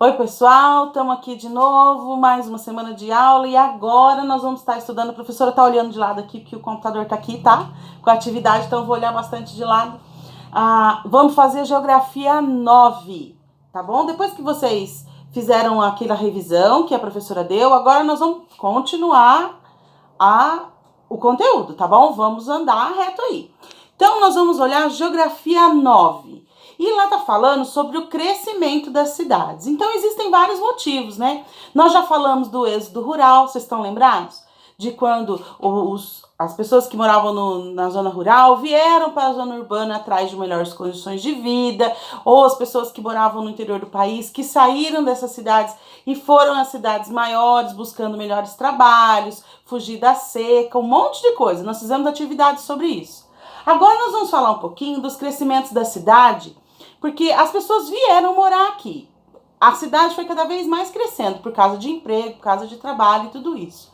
Oi, pessoal, estamos aqui de novo, mais uma semana de aula e agora nós vamos estar estudando. A professora está olhando de lado aqui, porque o computador está aqui, tá? Com a atividade, então eu vou olhar bastante de lado. Vamos fazer Geografia 9, tá bom? Depois que vocês fizeram aquela revisão que a professora deu, agora nós vamos continuar o conteúdo, tá bom? Vamos andar reto aí. Então, nós vamos olhar Geografia 9. E lá tá falando sobre o crescimento das cidades. Então, existem vários motivos, né? Nós já falamos do êxodo rural, vocês estão lembrados? De quando as pessoas que moravam na zona rural vieram para a zona urbana atrás de melhores condições de vida, ou as pessoas que moravam no interior do país, que saíram dessas cidades e foram às cidades maiores, buscando melhores trabalhos, fugir da seca, um monte de coisa. Nós fizemos atividades sobre isso. Agora nós vamos falar um pouquinho dos crescimentos da cidade, porque as pessoas vieram morar aqui. A cidade foi cada vez mais crescendo por causa de emprego, por causa de trabalho e tudo isso.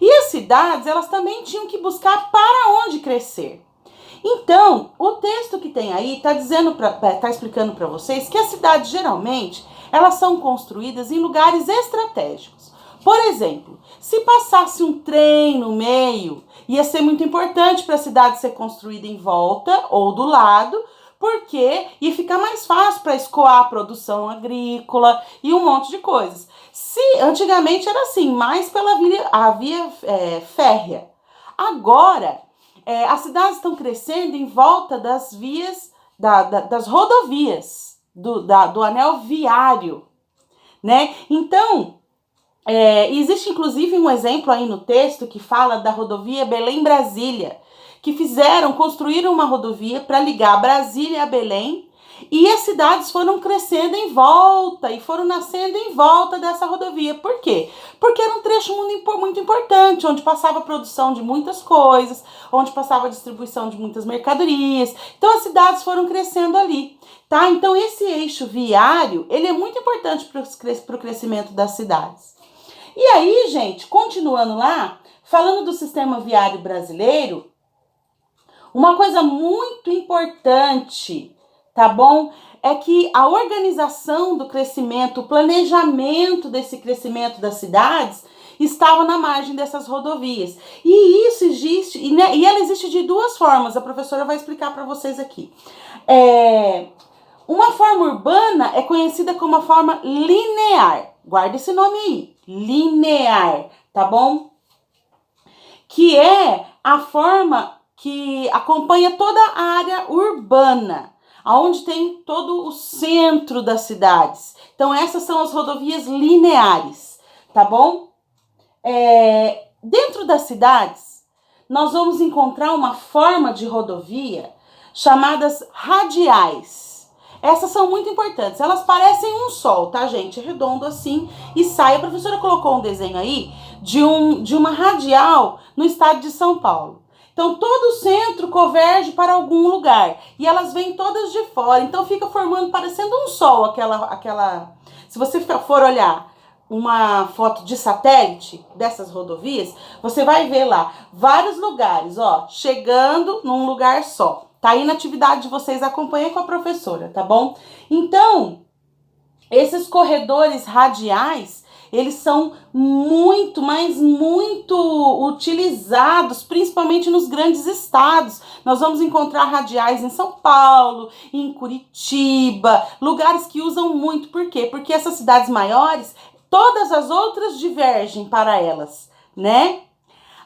E as cidades, elas também tinham que buscar para onde crescer. Então, o texto que tem aí está explicando para vocês que as cidades, geralmente, elas são construídas em lugares estratégicos. Por exemplo, se passasse um trem no meio, ia ser muito importante para a cidade ser construída em volta ou do lado, porque ia ficar mais fácil para escoar a produção agrícola e um monte de coisas. Se antigamente era assim, mais pela via férrea. Agora, as cidades estão crescendo em volta das vias, das rodovias, do anel viário, né? Então, existe inclusive um exemplo aí no texto que fala da rodovia Belém-Brasília, que construíram uma rodovia para ligar Brasília a Belém, e as cidades foram crescendo em volta e foram nascendo em volta dessa rodovia. Por quê? Porque era um trecho muito importante, onde passava a produção de muitas coisas, onde passava a distribuição de muitas mercadorias. Então as cidades foram crescendo ali, tá? Então esse eixo viário, ele é muito importante para o crescimento das cidades. E aí, gente, continuando lá, falando do sistema viário brasileiro, uma coisa muito importante, tá bom? É que a organização do crescimento, o planejamento desse crescimento das cidades estava na margem dessas rodovias. E isso existe, e ela existe de duas formas, a professora vai explicar para vocês aqui. Uma forma urbana é conhecida como a forma linear. Guarda esse nome aí, linear, tá bom? Que é a forma que acompanha toda a área urbana, onde tem todo o centro das cidades. Então, essas são as rodovias lineares, tá bom? Dentro das cidades, nós vamos encontrar uma forma de rodovia chamadas radiais. Essas são muito importantes. Elas parecem um sol, tá, gente? É redondo assim e sai. A professora colocou um desenho aí de uma radial no estado de São Paulo. Então, todo o centro converge para algum lugar. E elas vêm todas de fora. Então, fica formando, parecendo um sol, aquela... Se você for olhar uma foto de satélite dessas rodovias, você vai ver lá vários lugares, ó, chegando num lugar só. Tá aí na atividade de vocês, acompanhem com a professora, tá bom? Então, esses corredores radiais, eles são muito, mas muito utilizados, principalmente nos grandes estados. Nós vamos encontrar radiais em São Paulo, em Curitiba, lugares que usam muito. Por quê? Porque essas cidades maiores, todas as outras divergem para elas, né?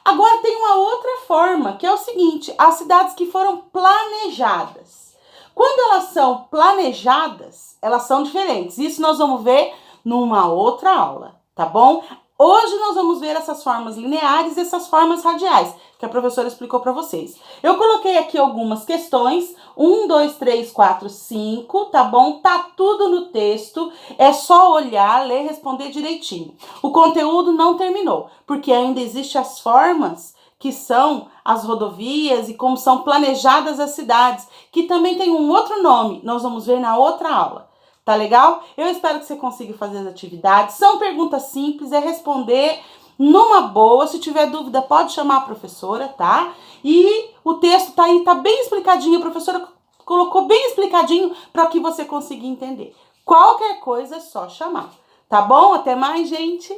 Agora tem uma outra forma, que é o seguinte, as cidades que foram planejadas. Quando elas são planejadas, elas são diferentes. Isso nós vamos ver numa outra aula, tá bom? Hoje nós vamos ver essas formas lineares e essas formas radiais, que a professora explicou para vocês. Eu coloquei aqui algumas questões, 1, 2, 3, 4, 5, tá bom? Tá tudo no texto, é só olhar, ler, responder direitinho. O conteúdo não terminou, porque ainda existem as formas que são as rodovias e como são planejadas as cidades, que também tem um outro nome, nós vamos ver na outra aula. Tá legal? Eu espero que você consiga fazer as atividades. São perguntas simples, é responder numa boa. Se tiver dúvida, pode chamar a professora, tá? E o texto tá aí, tá bem explicadinho. A professora colocou bem explicadinho para que você consiga entender. Qualquer coisa é só chamar. Tá bom? Até mais, gente!